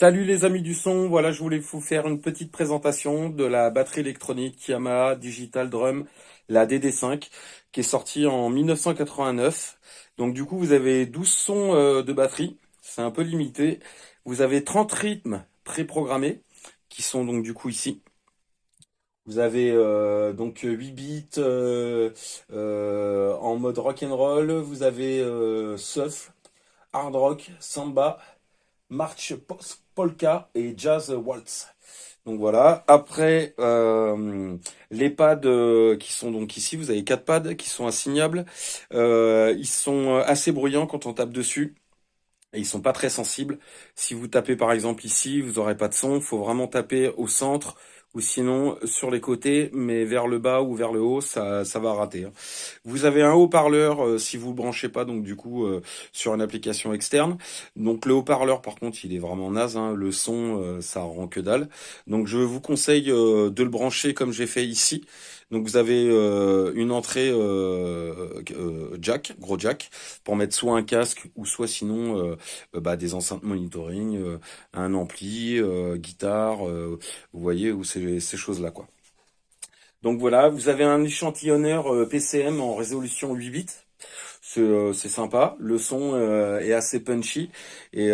Salut les amis du son, voilà je voulais vous faire une petite présentation de la batterie électronique Yamaha Digital Drum, la DD5, qui est sortie en 1989. Donc du coup vous avez 12 sons de batterie, c'est un peu limité. Vous avez 30 rythmes préprogrammés, qui sont donc du coup ici. Vous avez donc 8 bits en mode rock and roll, vous avez surf, hard rock, samba, march polka et jazz waltz. Donc voilà. Après, les pads qui sont donc ici, vous avez quatre pads qui sont assignables. Ils sont assez bruyants quand on tape dessus. Et ils sont pas très sensibles. Si vous tapez par exemple ici, vous aurez pas de son. Il faut vraiment taper au centre ou sinon sur les côtés, mais vers le bas ou vers le haut, ça va rater, hein. Vous avez un haut-parleur si vous le branchez pas, donc du coup sur une application externe. Donc le haut-parleur, par contre, il est vraiment naze, hein. Le son, ça rend que dalle. Donc je vous conseille de le brancher comme j'ai fait ici. Donc vous avez une entrée jack, gros jack, pour mettre soit un casque ou soit sinon des enceintes monitoring, un ampli, guitare, vous voyez, ou ces choses-là, quoi. Donc voilà, vous avez un échantillonneur PCM en résolution 8 bits. C'est sympa. Le son est assez punchy et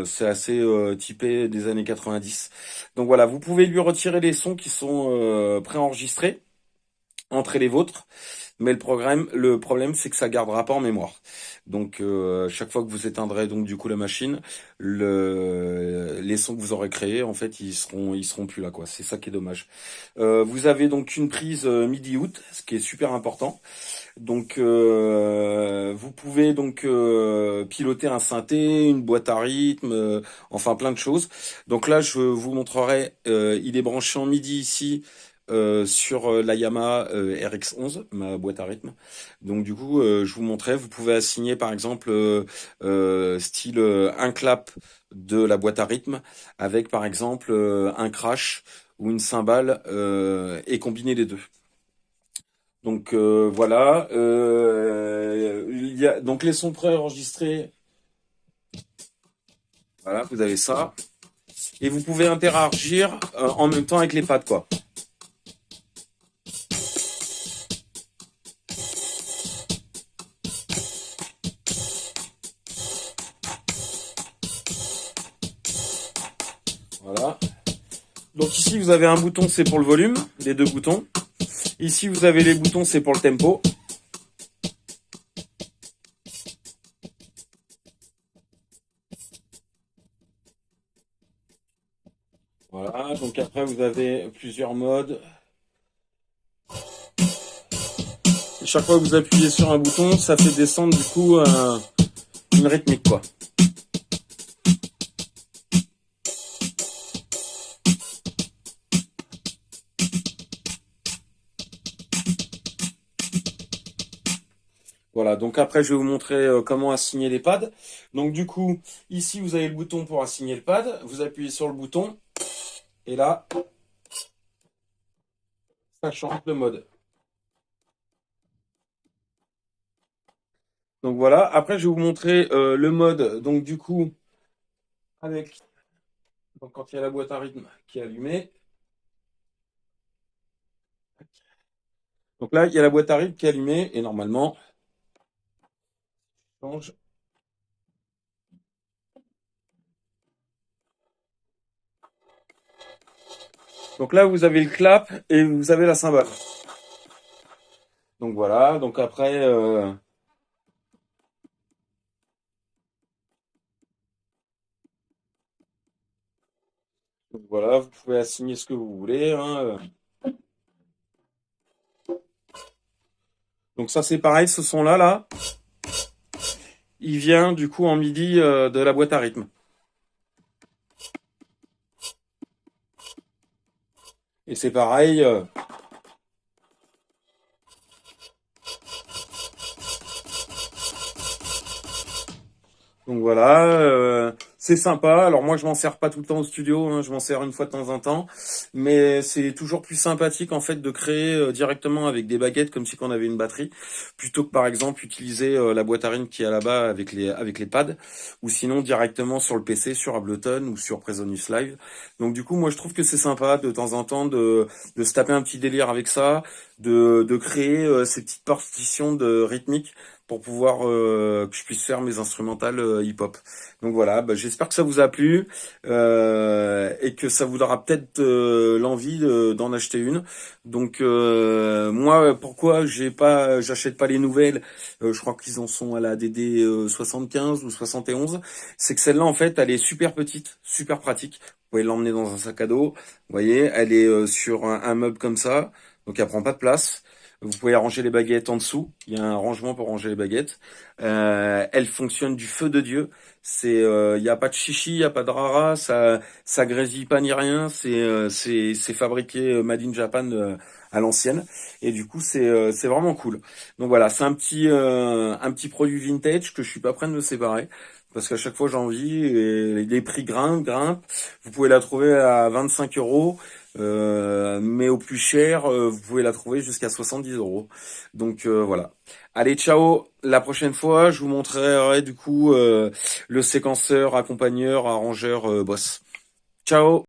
c'est assez typé des années 90. Donc voilà, vous pouvez lui retirer les sons qui sont préenregistrés, entrer les vôtres. Mais le problème, c'est que ça gardera pas en mémoire. Donc, chaque fois que vous éteindrez donc du coup la machine, les sons que vous aurez créés, en fait, ils seront plus là, quoi. C'est ça qui est dommage. Vous avez donc une prise MIDI out, ce qui est super important. Donc, vous pouvez donc piloter un synthé, une boîte à rythme, enfin plein de choses. Donc là, je vous montrerai. Il est branché en MIDI ici sur la Yamaha RX11, ma boîte à rythme. Donc du coup, je vous montrais, vous pouvez assigner par exemple style un clap de la boîte à rythme avec par exemple un crash ou une cymbale et combiner les deux. Donc voilà, il y a donc les sons préenregistrés. Voilà, vous avez ça et vous pouvez interagir en même temps avec les pads, quoi. Voilà. Donc ici vous avez un bouton, c'est pour le volume, les deux boutons. Ici vous avez les boutons, c'est pour le tempo. Voilà, donc après vous avez plusieurs modes. Et chaque fois que vous appuyez sur un bouton, ça fait descendre du coup une rythmique, quoi. Voilà, donc après je vais vous montrer comment assigner les pads. Donc du coup, ici vous avez le bouton pour assigner le pad, vous appuyez sur le bouton, et là, ça change de mode. Donc voilà, après je vais vous montrer le mode, donc du coup, avec donc, quand il y a la boîte à rythme qui est allumée. Donc là, il y a la boîte à rythme qui est allumée, et normalement, change. Donc là, vous avez le clap et vous avez la cymbale. Donc voilà, donc après, donc voilà, vous pouvez assigner ce que vous voulez, hein. Donc ça c'est pareil, ce son-là, là, il vient du coup en MIDI de la boîte à rythme. Et c'est pareil. Donc voilà, C'est sympa. Alors moi, je m'en sers pas tout le temps au studio, hein, je m'en sers une fois de temps en temps, mais c'est toujours plus sympathique en fait de créer directement avec des baguettes comme si on avait une batterie, plutôt que par exemple utiliser la boîte à rythme qui est là-bas avec les pads, ou sinon directement sur le PC, sur Ableton ou sur Presonus Live. Donc du coup, moi je trouve que c'est sympa de temps en temps de se taper un petit délire avec ça, de créer ces petites partitions de rythmique pour pouvoir que je puisse faire mes instrumentales hip-hop. Donc voilà, bah, j'espère que ça vous a plu et que ça vous donnera peut-être l'envie d'en acheter une. Donc moi, pourquoi j'achète pas les nouvelles, je crois qu'ils en sont à la DD 75 ou 71. C'est que celle-là, en fait, elle est super petite, super pratique. Vous pouvez l'emmener dans un sac à dos. Vous voyez, elle est sur un meuble comme ça, donc elle prend pas de place. Vous pouvez ranger les baguettes en dessous. Il y a un rangement pour ranger les baguettes. Elle fonctionne du feu de Dieu. Il y a pas de chichi, il y a pas de rara, ça grésille pas ni rien. C'est fabriqué made in Japan à l'ancienne. Et du coup, c'est vraiment cool. Donc voilà, c'est un petit produit vintage que je suis pas prêt de me séparer. Parce qu'à chaque fois j'ai envie et les prix grimpent. Vous pouvez la trouver à 25 euros. Mais au plus cher, vous pouvez la trouver jusqu'à 70 euros. Donc voilà. Allez, ciao. La prochaine fois, je vous montrerai du coup le séquenceur, accompagneur, arrangeur, Boss. Ciao.